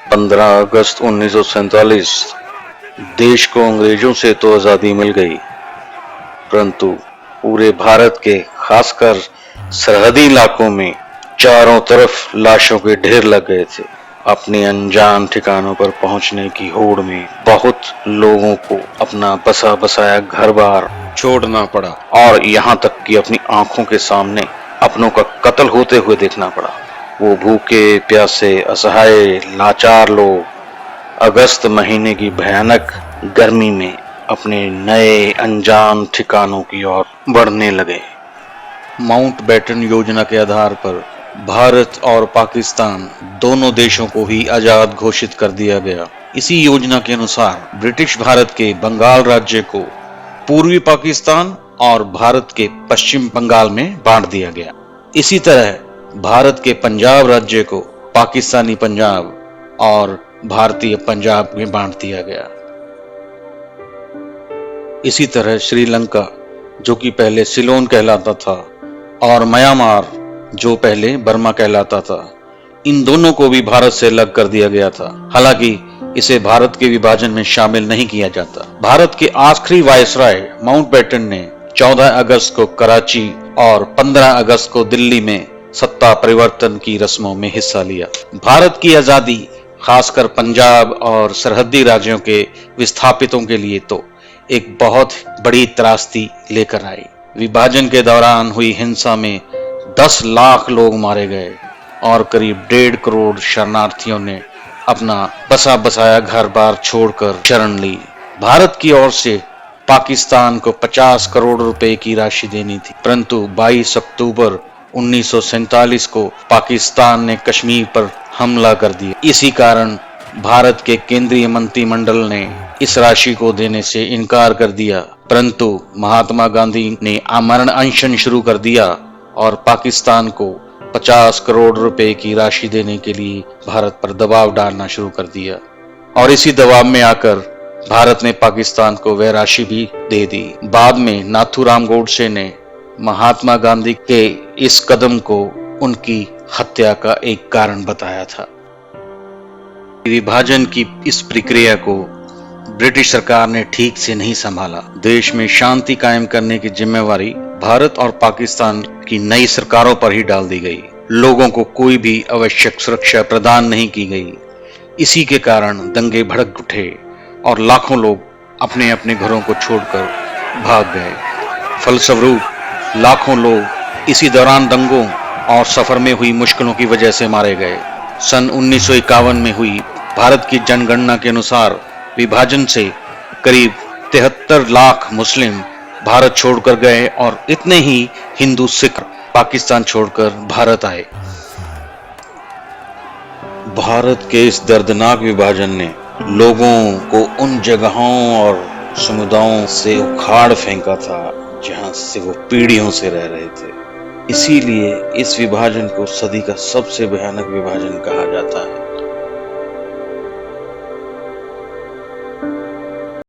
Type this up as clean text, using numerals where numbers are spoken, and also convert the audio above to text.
15 अगस्त 1947 देश को अंग्रेजों से तो आज़ादी मिल गई, परंतु पूरे भारत के खासकर सरहदी इलाकों में चारों तरफ लाशों के ढेर लग गए थे। अपने अनजान ठिकानों पर पहुंचने की होड़ में बहुत लोगों को अपना बसा बसाया घर बार छोड़ना पड़ा और यहाँ तक कि अपनी आंखों के सामने अपनों का कत्ल होते हुए देखना पड़ा। वो भूखे प्यासे असहाय लाचार लोग अगस्त महीने की भयानक गर्मी में अपने नए अनजान ठिकानों की ओर बढ़ने लगे। माउंटबेटन योजना के आधार पर भारत और पाकिस्तान दोनों देशों को ही आजाद घोषित कर दिया गया। इसी योजना के अनुसार ब्रिटिश भारत के बंगाल राज्य को पूर्वी पाकिस्तान और भारत के पश्चिम बंगाल में बांट दिया गया। इसी तरह भारत के पंजाब राज्य को पाकिस्तानी पंजाब और भारतीय पंजाब में बांट दिया गया। इसी तरह श्रीलंका, जो कि पहले सिलोन कहलाता था, और म्यांमार, जो पहले बर्मा कहलाता था, इन दोनों को भी भारत से अलग कर दिया गया था। हालांकि इसे भारत के विभाजन में शामिल नहीं किया जाता। भारत के आखिरी वायसराय माउंटबेटन ने 14 अगस्त को कराची और 15 अगस्त को दिल्ली में सत्ता परिवर्तन की रस्मों में हिस्सा लिया। भारत की आजादी खासकर पंजाब और सरहदी राज्यों के विस्थापितों के लिए तो एक बहुत बड़ी त्रासदी लेकर आई। विभाजन के दौरान हुई हिंसा में 10 लाख लोग मारे गए और करीब 1.5 करोड़ शरणार्थियों ने अपना बसा बसाया घर बार छोड़कर शरण ली। भारत की ओर से पाकिस्तान को 50 करोड़ रुपए की राशि देनी थी, परंतु 22 अक्टूबर 1947 को पाकिस्तान ने कश्मीर पर हमला कर दिया। इसी कारण भारत के केंद्रीय मंत्रिमंडल ने इस राशि को देने से इनकार कर दिया, परंतु महात्मा गांधी ने आमरण अनशन शुरू कर दिया और पाकिस्तान को 50 करोड़ रुपए की राशि देने के लिए भारत पर दबाव डालना शुरू कर दिया। और इसी दबाव में आकर भारत ने पाकिस्तान को वह राशि भी दे दी। बाद में नाथूराम गोडसे ने महात्मा गांधी के इस कदम को उनकी हत्या का एक कारण बताया था। विभाजन की इस प्रक्रिया को ब्रिटिश सरकार ने ठीक से नहीं संभाला। देश में शांति कायम करने की जिम्मेवारी भारत और पाकिस्तान की नई सरकारों पर ही डाल दी गई। लोगों को कोई भी आवश्यक सुरक्षा प्रदान नहीं की गई। इसी के कारण दंगे भड़क उठे और लाखों लोग अपने अपने घरों को छोड़कर भाग गए। फलस्वरूप लाखों लोग इसी दौरान दंगों और सफर में हुई मुश्किलों की वजह से मारे गए। सन 1951 में हुई भारत की जनगणना के अनुसार विभाजन से करीब 73 लाख मुस्लिम भारत छोड़कर गए और इतने ही हिंदू सिख पाकिस्तान छोड़कर भारत आए। भारत के इस दर्दनाक विभाजन ने लोगों को उन जगहों और समुदायों से उखाड़ फेंका था जहां से वो पीढ़ियों से रह रहे थे। इसीलिए इस विभाजन को सदी का सबसे भयानक विभाजन कहा जाता है।